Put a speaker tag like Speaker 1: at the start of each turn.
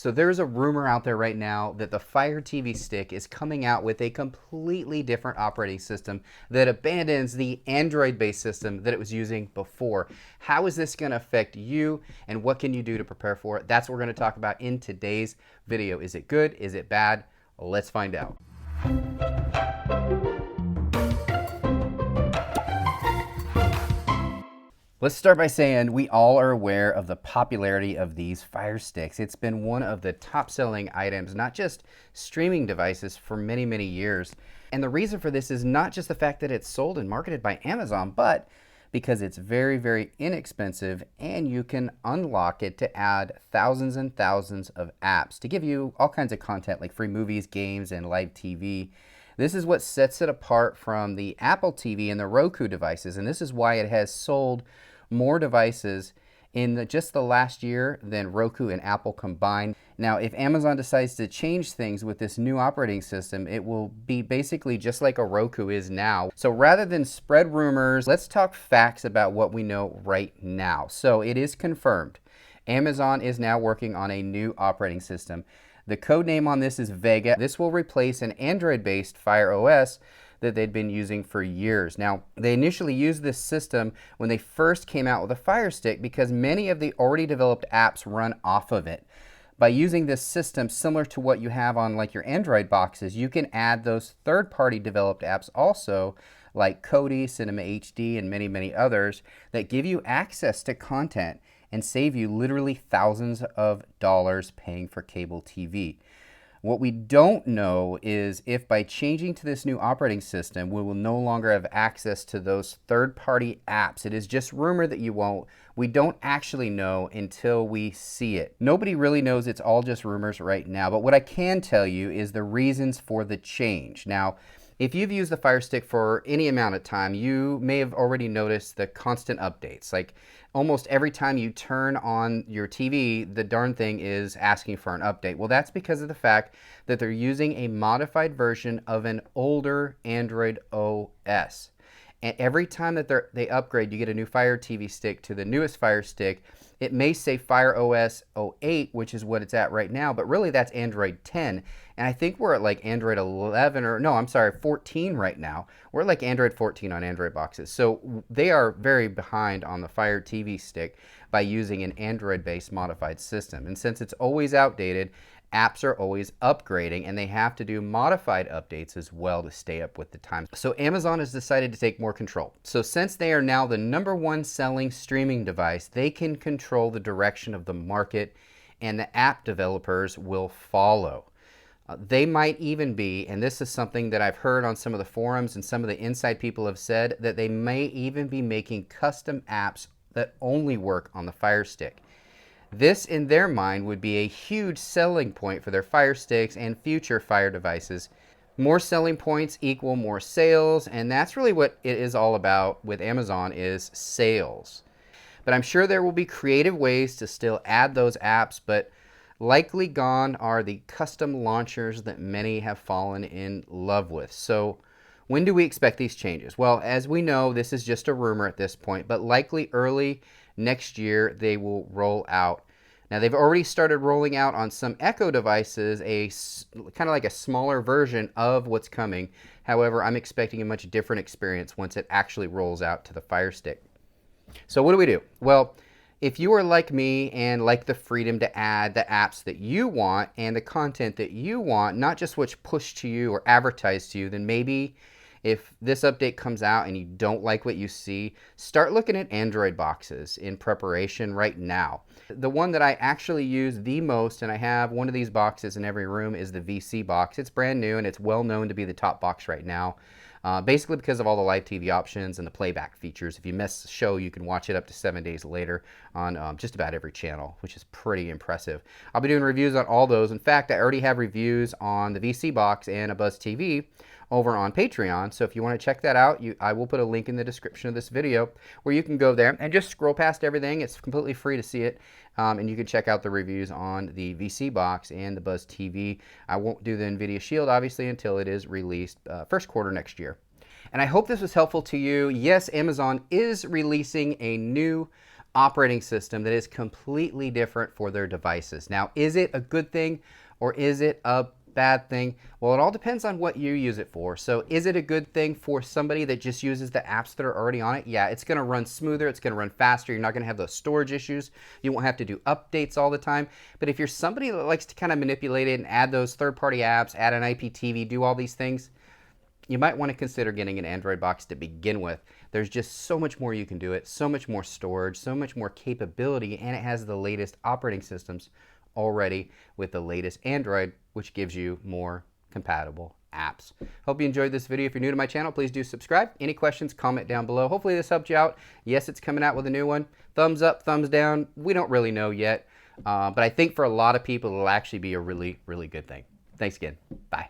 Speaker 1: So there's a rumor out there right now that the Fire TV Stick is coming out with a completely different operating system that abandons the Android-based system that it was using before. How is this going to affect you, and what can you do to prepare for it? That's what we're going to talk about in today's video. Is it good? Is it bad? Let's find out. Let's start by saying we all are aware of the popularity of these Fire Sticks. It's been one of the top-selling items, not just streaming devices, for many, many years. And the reason for this is not just the fact that it's sold and marketed by Amazon, but because it's very, very inexpensive and you can unlock it to add thousands and thousands of apps to give you all kinds of content like free movies, games, and live TV. This is what sets it apart from the Apple TV and the Roku devices, and this is why it has sold more devices in just the last year than Roku and Apple combined. Now, if Amazon decides to change things with this new operating system, it will be basically just like a Roku is now. So rather than spread rumors, let's talk facts about what we know right now. So it is confirmed. Amazon is now working on a new operating system. The code name on this is Vega. This will replace an Android-based Fire OS that they'd been using for years. Now, they initially used this system when they first came out with a Fire Stick because many of the already developed apps run off of it. By using this system similar to what you have on like your Android boxes, you can add those third-party developed apps also, like Kodi, Cinema HD, and many, many others that give you access to content and save you literally thousands of dollars paying for cable TV. What we don't know is if by changing to this new operating system, we will no longer have access to those third-party apps. It is just rumor that you won't. We don't actually know until we see it. Nobody really knows. It's all just rumors right now. But what I can tell you is the reasons for the change. Now, if you've used the Fire Stick for any amount of time, you may have already noticed the constant updates. Like almost every time you turn on your TV, the darn thing is asking for an update. Well, that's because of the fact that they're using a modified version of an older Android OS. And every time that they upgrade, you get a new Fire TV Stick to the newest Fire Stick. It may say Fire OS 08, which is what it's at right now, but really that's Android 10. And I think we're at like Android 11 or no, I'm sorry, 14 right now. We're like Android 14 on Android boxes. So they are very behind on the Fire TV Stick by using an Android-based modified system. And since it's always outdated, apps are always upgrading and they have to do modified updates as well to stay up with the times. So Amazon has decided to take more control. So since they are now the #1 selling streaming device, they can control the direction of the market and the app developers will follow. They might even be, and this is something that I've heard on some of the forums and some of the inside people have said, that they may even be making custom apps that only work on the Fire Stick. This, in their mind, would be a huge selling point for their Fire Sticks and future Fire devices. More selling points equal more sales, and that's really what it is all about with Amazon, is sales. But I'm sure there will be creative ways to still add those apps, but likely gone are the custom launchers that many have fallen in love with. So when do we expect these changes? Well, as we know, this is just a rumor at this point, but likely early next year they will roll out. Now they've already started rolling out on some Echo devices a kind of like a smaller version of what's coming. However, I'm expecting a much different experience once it actually rolls out to the Fire Stick. So what do we do? Well, if you are like me and like the freedom to add the apps that you want and the content that you want, not just what's pushed to you or advertised to you, then maybe if this update comes out and you don't like what you see, start looking at Android boxes in preparation right now. The one that I actually use the most, and I have one of these boxes in every room, is the VC box. It's brand new and it's well known to be the top box right now. Basically because of all the live TV options and the playback features. If you miss a show, you can watch it up to 7 days later on just about every channel, which is pretty impressive. I'll be doing reviews on all those. In fact, I already have reviews on the VC box and a Buzz TV over on Patreon. So if you want to check that out, I will put a link in the description of this video where you can go there and just scroll past everything. It's completely free to see it. And you can check out the reviews on the VC box and the Buzz TV. I won't do the NVIDIA Shield, obviously, until it is released first quarter next year. And I hope this was helpful to you. Yes, Amazon is releasing a new operating system that is completely different for their devices. Now, is it a good thing or is it a bad thing? Well, it all depends on what you use it for. So is it a good thing for somebody that just uses the apps that are already on it? Yeah, it's going to run smoother. It's going to run faster. You're not going to have those storage issues. You won't have to do updates all the time. But if you're somebody that likes to kind of manipulate it and add those third-party apps, add an IPTV, do all these things, you might want to consider getting an Android box to begin with. There's just so much more you can do it, so much more storage, so much more capability, and it has the latest operating systems already with the latest Android, which gives you more compatible apps. Hope you enjoyed this video. If you're new to my channel, please do subscribe. Any questions, comment down below. Hopefully this helped you out. Yes, it's coming out with a new one. Thumbs up, thumbs down. We don't really know yet, but I think for a lot of people, it'll actually be a really, really good thing. Thanks again. Bye.